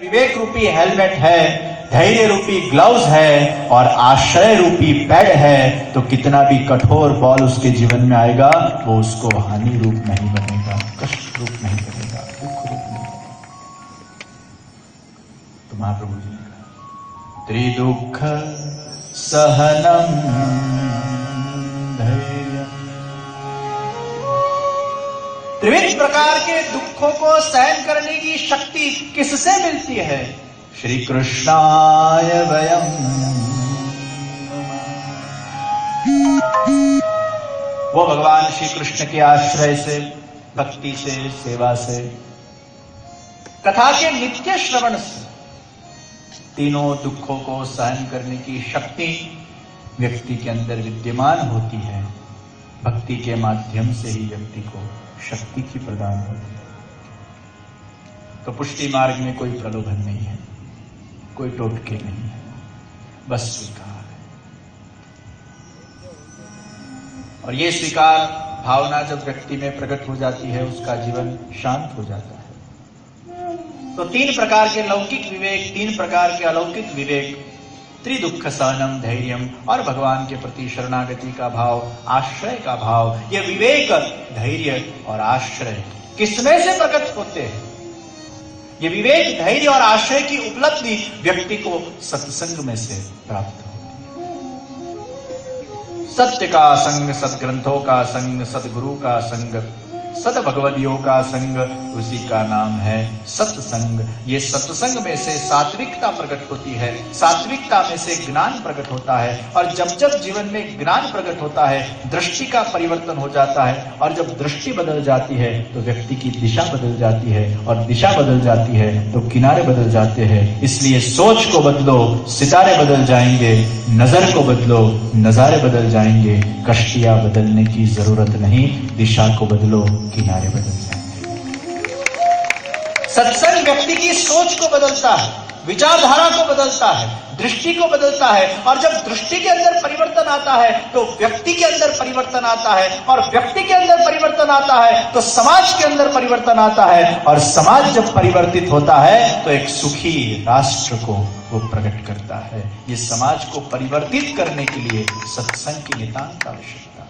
विवेक रूपी हेलमेट है, धैर्य रूपी ग्लव्स है और आश्रय रूपी पैड है, तो कितना भी कठोर बॉल उसके जीवन में आएगा वो उसको हानि रूप नहीं बनेगा, कष्ट रूप नहीं बनेगा, दुख रूप नहीं बनेगा। तो महाप्रभु जी ने कहा त्रिदुख सहनम धैर्य। त्रिविध प्रकार के दुखों को सहन करने की शक्ति किससे मिलती है? श्री कृष्णाय वयम। वो भगवान श्री कृष्ण के आश्रय से, भक्ति से, सेवा से, कथा के नित्य श्रवण से तीनों दुखों को सहन करने की शक्ति व्यक्ति के अंदर विद्यमान होती है। भक्ति के माध्यम से ही व्यक्ति को शक्ति की प्रदान होती है। तो पुष्टि मार्ग में कोई प्रलोभन नहीं है, कोई टोटके नहीं है, बस स्वीकार है। और ये स्वीकार भावना जब व्यक्ति में प्रकट हो जाती है उसका जीवन शांत हो जाता है। तो तीन प्रकार के लौकिक विवेक, तीन प्रकार के अलौकिक विवेक, त्रिदुख सहनम धैर्यम और भगवान के प्रति शरणागति का भाव, आश्रय का भाव, ये विवेक, धैर्य और आश्रय किसमें से प्रकट होते हैं? ये विवेक, धैर्य और आश्रय की उपलब्धि व्यक्ति को सत्संग में से प्राप्त होती है। सत्य का संग, सदग्रंथों का संग, सदगुरु का संग, सद भगवदियों का संग, उसी का नाम है सत्संग। ये सत्संग में से सात्विकता प्रकट होती है, सात्विकता में से ज्ञान प्रकट होता है। और जब जब जीवन में ज्ञान प्रकट होता है, दृष्टि का परिवर्तन हो जाता है। और जब दृष्टि बदल जाती है तो व्यक्ति की दिशा बदल जाती है, और दिशा बदल जाती है तो किनारे बदल जाते हैं। इसलिए सोच को बदलो, सितारे बदल जाएंगे, नजर को बदलो, नजारे बदल जाएंगे। कश्तियां बदलने की जरूरत नहीं, दिशा को बदलो, किनारे बदल जाएंगे। सत्संग व्यक्ति की सोच को बदलता है, विचारधारा को बदलता है, दृष्टि को बदलता है। और जब दृष्टि के अंदर परिवर्तन आता है तो व्यक्ति के अंदर परिवर्तन आता है, और व्यक्ति के अंदर परिवर्तन आता है तो समाज के अंदर परिवर्तन आता है। और समाज जब परिवर्तित होता है तो एक सुखी राष्ट्र को वो प्रकट करता है। ये समाज को परिवर्तित करने के लिए सत्संग की नितांत आवश्यकता है।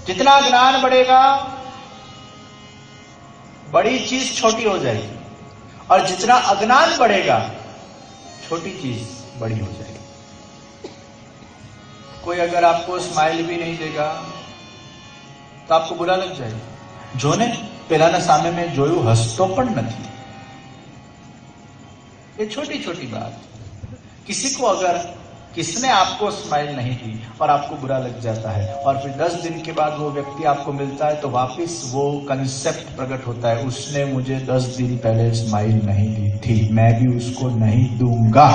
जितना ज्ञान बढ़ेगा, बड़ी चीज छोटी हो जाएगी, और जितना अज्ञान बढ़ेगा, छोटी चीज बड़ी हो जाएगी। कोई अगर आपको स्माइल भी नहीं देगा तो आपको बुरा लग जाएगा। जोने पेलाना सामे में जोयू हंसतो पण નથી। ये छोटी छोटी बात। किसी को अगर किसने आपको स्माइल नहीं दी और आपको बुरा लग जाता है, और फिर 10 दिन के बाद वो व्यक्ति आपको मिलता है तो वापस वो कंसेप्ट प्रकट होता है, उसने मुझे 10 दिन पहले स्माइल नहीं दी थी, मैं भी उसको नहीं दूंगा।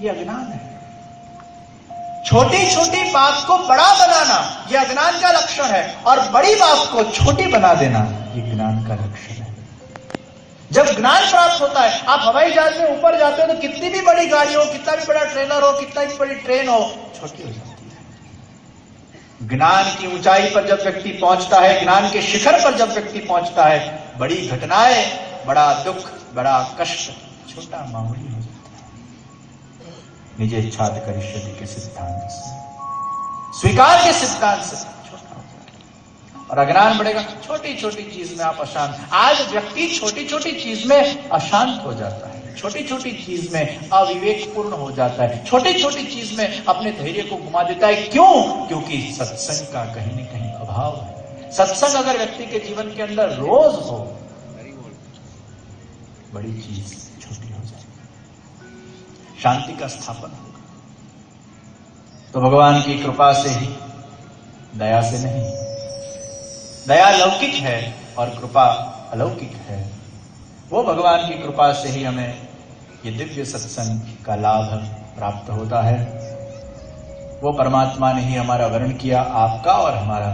ये अज्ञान है। छोटी छोटी बात को बड़ा बनाना ये अज्ञान का लक्षण है, और बड़ी बात को छोटी बना देना ये ज्ञान का लक्षण है। जब ज्ञान प्राप्त होता है, आप हवाई जहाज में ऊपर जाते हो तो कितनी भी बड़ी गाड़ी हो, कितना भी बड़ा ट्रेलर हो, कितना भी बड़ी ट्रेन हो, छोटी हो जाती है। ज्ञान की ऊंचाई पर जब व्यक्ति पहुंचता है, ज्ञान के शिखर पर जब व्यक्ति पहुंचता है, बड़ी घटनाएं, बड़ा दुख, बड़ा कष्ट छोटा मामूली हो जाता है। निजे इच्छात करिष्यति के सिद्धांत से, स्वीकार के सिद्धांत से छोटा हो जाता है। और अज्ञान बढ़ेगा, छोटी छोटी चीज में आप अशांत। आज व्यक्ति छोटी छोटी चीज में अशांत हो जाता है, छोटी छोटी चीज में अविवेकपूर्ण हो जाता है, छोटी छोटी चीज में अपने धैर्य को घुमा देता है। क्यों? क्योंकि सत्संग का कहीं न कहीं अभाव है। सत्संग अगर व्यक्ति के जीवन के अंदर रोज हो, बड़ी चीज छोटी हो जाएगी, शांति का स्थापन होगा। तो भगवान की कृपा से ही, दया से नहीं। दया लौकिक है और कृपा अलौकिक है। वो भगवान की कृपा से ही हमें ये दिव्य सत्संग का लाभ प्राप्त होता है। वो परमात्मा ने ही हमारा वर्ण किया, आपका और हमारा।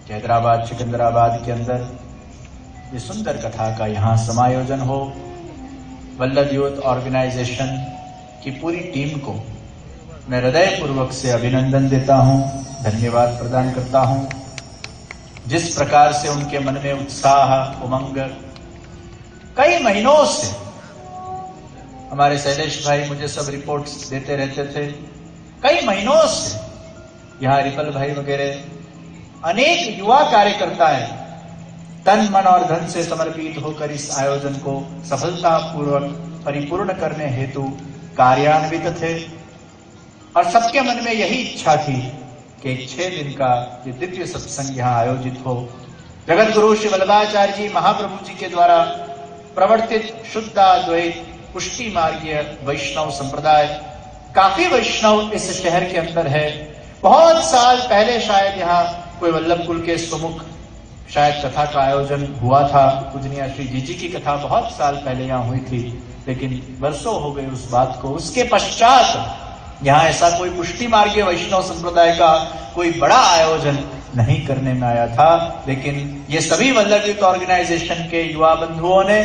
हैदराबाद सिकंदराबाद के अंदर ये सुंदर कथा का यहाँ समायोजन हो। वल्लभ यूथ ऑर्गेनाइजेशन की पूरी टीम को मैं हृदयपूर्वक से अभिनंदन देता हूँ, धन्यवाद प्रदान करता हूँ। जिस प्रकार से उनके मन में उत्साह उमंग कई महीनों से, हमारे शैलेश भाई मुझे सब रिपोर्ट्स देते रहते थे, कई महीनों से यहाँ रिपल भाई वगैरह अनेक युवा कार्यकर्ता है तन मन और धन से समर्पित होकर इस आयोजन को सफलतापूर्वक परिपूर्ण करने हेतु कार्यान्वित थे। और सबके मन में यही इच्छा थी कि 6 दिन का ये दिव्य सत्संग यहाँ आयोजित हो। जगत गुरु श्री वल्लभाचार्य जी महाप्रभु जी के द्वारा प्रवर्तित शुद्धाद्वैत पुष्टि मार्गीय वैष्णव संप्रदाय, काफी वैष्णव इस शहर के अंदर है। बहुत साल पहले शायद यहाँ कोई वल्लभ कुल के सुमुख शायद कथा का आयोजन हुआ था। पूजनीय श्री जी की कथा बहुत साल पहले यहाँ हुई थी, लेकिन वर्षों हो गए उस बात को। उसके पश्चात यहाँ ऐसा कोई पुष्टि मार्गीय वैष्णव संप्रदाय का कोई बड़ा आयोजन नहीं करने में आया था। लेकिन ये सभी वल्लभ यूथ ऑर्गेनाइजेशन के युवा बंधुओं ने,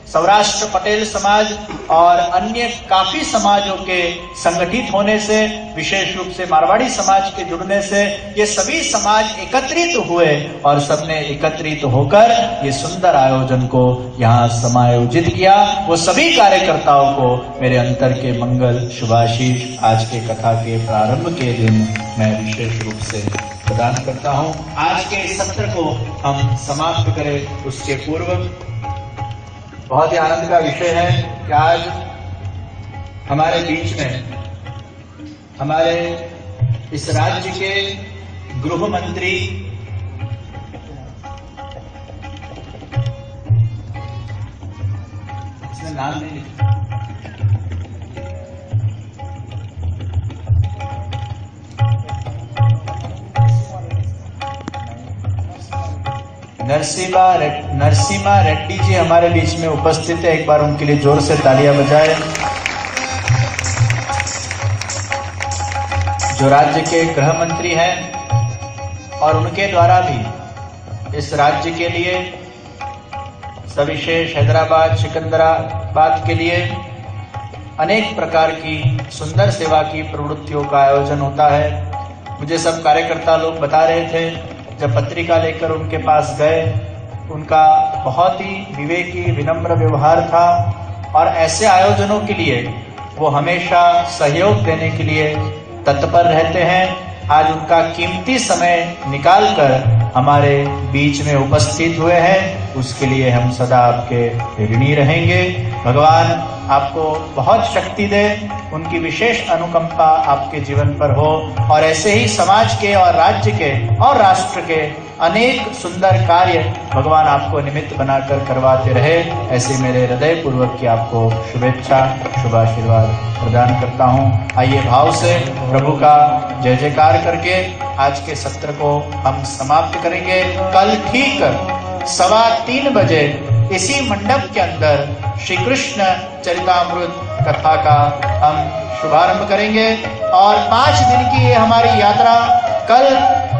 सौराष्ट्र पटेल समाज और अन्य काफी समाजों के संगठित होने से, विशेष रूप से मारवाड़ी समाज के जुड़ने से ये सभी समाज एकत्रित हुए और सबने एकत्रित होकर ये सुंदर आयोजन को यहाँ समायोजित किया। वो सभी कार्यकर्ताओं को मेरे अंतर के मंगल शुभाशीष आज के कथा के प्रारंभ के दिन मैं विशेष रूप से प्रदान करता हूँ। आज के सत्र को हम समाप्त करें उसके पूर्व बहुत ही आनंद का विषय है कि आज हमारे बीच में हमारे इस राज्य के गृह मंत्री इसने नाम नहीं लिखा, नरसिम्हा रेड्डी जी हमारे बीच में उपस्थित है। एक बार उनके लिए जोर से तालियां बजाएं। जो राज्य के गृह मंत्री हैं और उनके द्वारा भी इस राज्य के लिए, सविशेष हैदराबाद सिकंदराबाद के लिए अनेक प्रकार की सुंदर सेवा की प्रवृत्तियों का आयोजन होता है। मुझे सब कार्यकर्ता लोग बता रहे थे, जब पत्रिका लेकर उनके पास गए, उनका बहुत ही विवेकी विनम्र व्यवहार था और ऐसे आयोजनों के लिए वो हमेशा सहयोग देने के लिए तत्पर रहते हैं। आज उनका कीमती समय निकालकर हमारे बीच में उपस्थित हुए हैं, उसके लिए हम सदा आपके ऋणी रहेंगे। भगवान आपको बहुत शक्ति दे, उनकी विशेष अनुकंपा आपके जीवन पर हो और ऐसे ही समाज के और राज्य के और राष्ट्र के अनेक सुंदर कार्य भगवान आपको निमित्त बनाकर करवाते रहे। ऐसे मेरे हृदय पूर्वक की आपको शुभेच्छा शुभाशीर्वाद प्रदान करता हूँ। आइए भाव से प्रभु का जय जयकार करके आज के सत्र को हम समाप्त करेंगे। कल ठीक 3:15 बजे इसी मंडप के अंदर श्री कृष्ण चरितामृत कथा का हम शुभारंभ करेंगे और 5 दिन की ये हमारी यात्रा, कल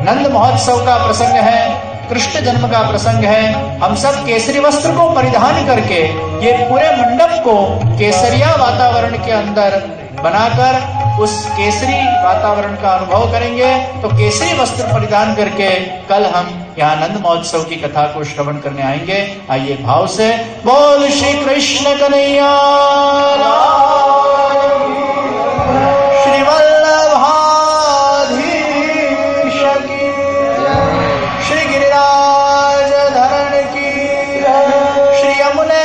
नंद महोत्सव का प्रसंग है, कृष्ण जन्म का प्रसंग है। हम सब केसरी वस्त्र को परिधान करके ये पूरे मंडप को केसरिया वातावरण के अंदर बनाकर उस केसरी वातावरण का अनुभव करेंगे। तो केसरी वस्त्र परिधान करके कल हम यहाँ नंद महोत्सव की कथा को श्रवण करने आएंगे। आइए भाव से बोल श्री कृष्ण कन्हैया, श्री वल्लभाधीश की, श्री गिरिराज धरण की, श्री यमुने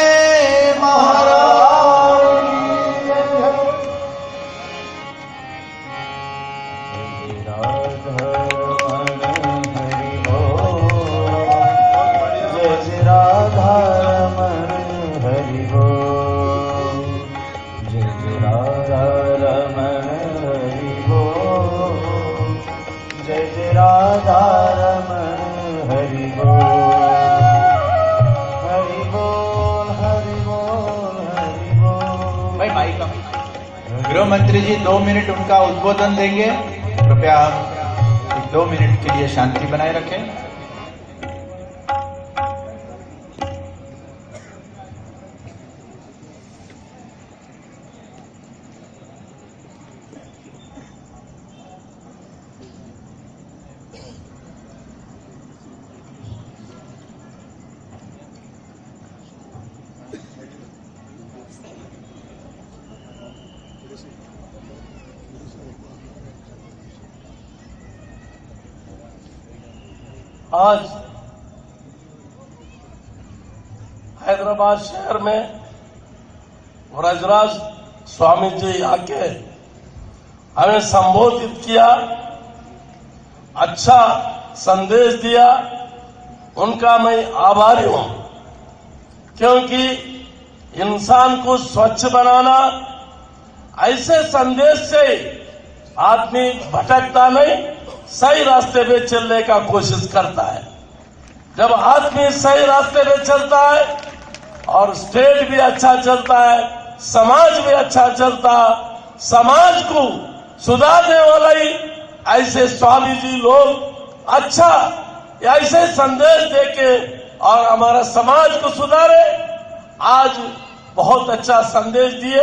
गृह मंत्री जी 2 मिनट उनका उद्बोधन देंगे। कृपया हम 2 मिनट के लिए शांति बनाए रखें। आज हैदराबाद शहर में व्रजराज स्वामी जी आके हमें संबोधित किया, अच्छा संदेश दिया, उनका मैं आभारी हूं। क्योंकि इंसान को स्वच्छ बनाना, ऐसे संदेश से आदमी भटकता नहीं, सही रास्ते पे चलने का कोशिश करता है। जब आदमी सही रास्ते पे चलता है और स्टेट भी अच्छा चलता है, समाज भी अच्छा चलता, समाज को सुधारने वाला ही ऐसे स्वामी जी लोग अच्छा ऐसे संदेश देके और हमारा समाज को सुधारे। आज बहुत अच्छा संदेश दिए,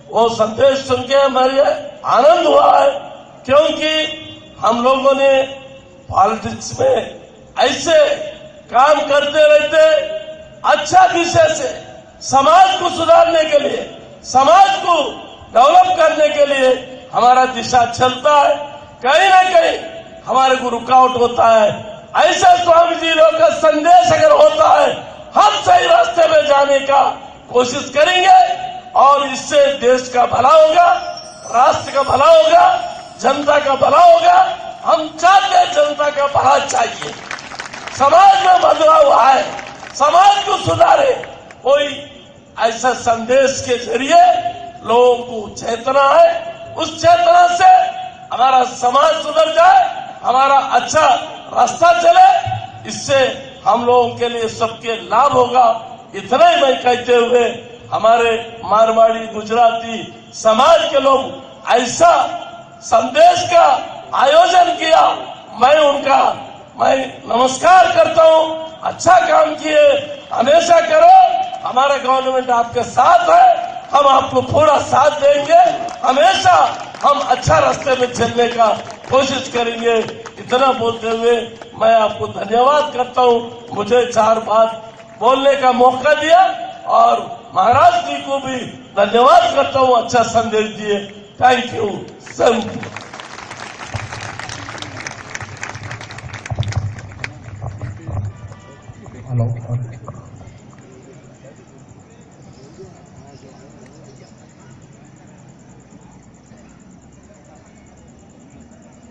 वो संदेश सुन के हमारे आनंद हुआ है। क्योंकि हम लोगों ने पॉलिटिक्स में ऐसे काम करते रहते, अच्छा विषय से समाज को सुधारने के लिए, समाज को डेवलप करने के लिए हमारा दिशा चलता है, कहीं ना कहीं हमारे को रुकावट होता है। ऐसा स्वामी जी लोग का संदेश अगर होता है, हम सही रास्ते में जाने का कोशिश करेंगे और इससे देश का भला होगा, राष्ट्र का भला होगा, जनता का भला होगा। हम चाहते हैं जनता का भला चाहिए, समाज में बदलाव आए, समाज को सुधारे। कोई ऐसा संदेश के जरिए लोगों को चेतना है, उस चेतना से हमारा समाज सुधर जाए, हमारा अच्छा रास्ता चले, इससे हम लोगों के लिए सबके लाभ होगा। इतना ही मैं कहते हुए हमारे मारवाड़ी गुजराती समाज के लोग ऐसा संदेश का आयोजन किया, मैं नमस्कार करता हूं। अच्छा काम किए, हमेशा करो, हमारा गवर्नमेंट आपके साथ है, हम आपको पूरा साथ देंगे, हमेशा हम अच्छा रास्ते में चलने का कोशिश करेंगे। इतना बोलते हुए मैं आपको धन्यवाद करता हूं, मुझे 4 बात बोलने का मौका दिया, और महाराज जी को भी धन्यवाद करता हूं, अच्छा संदेश दिए। थैंक यू सब। हेलो।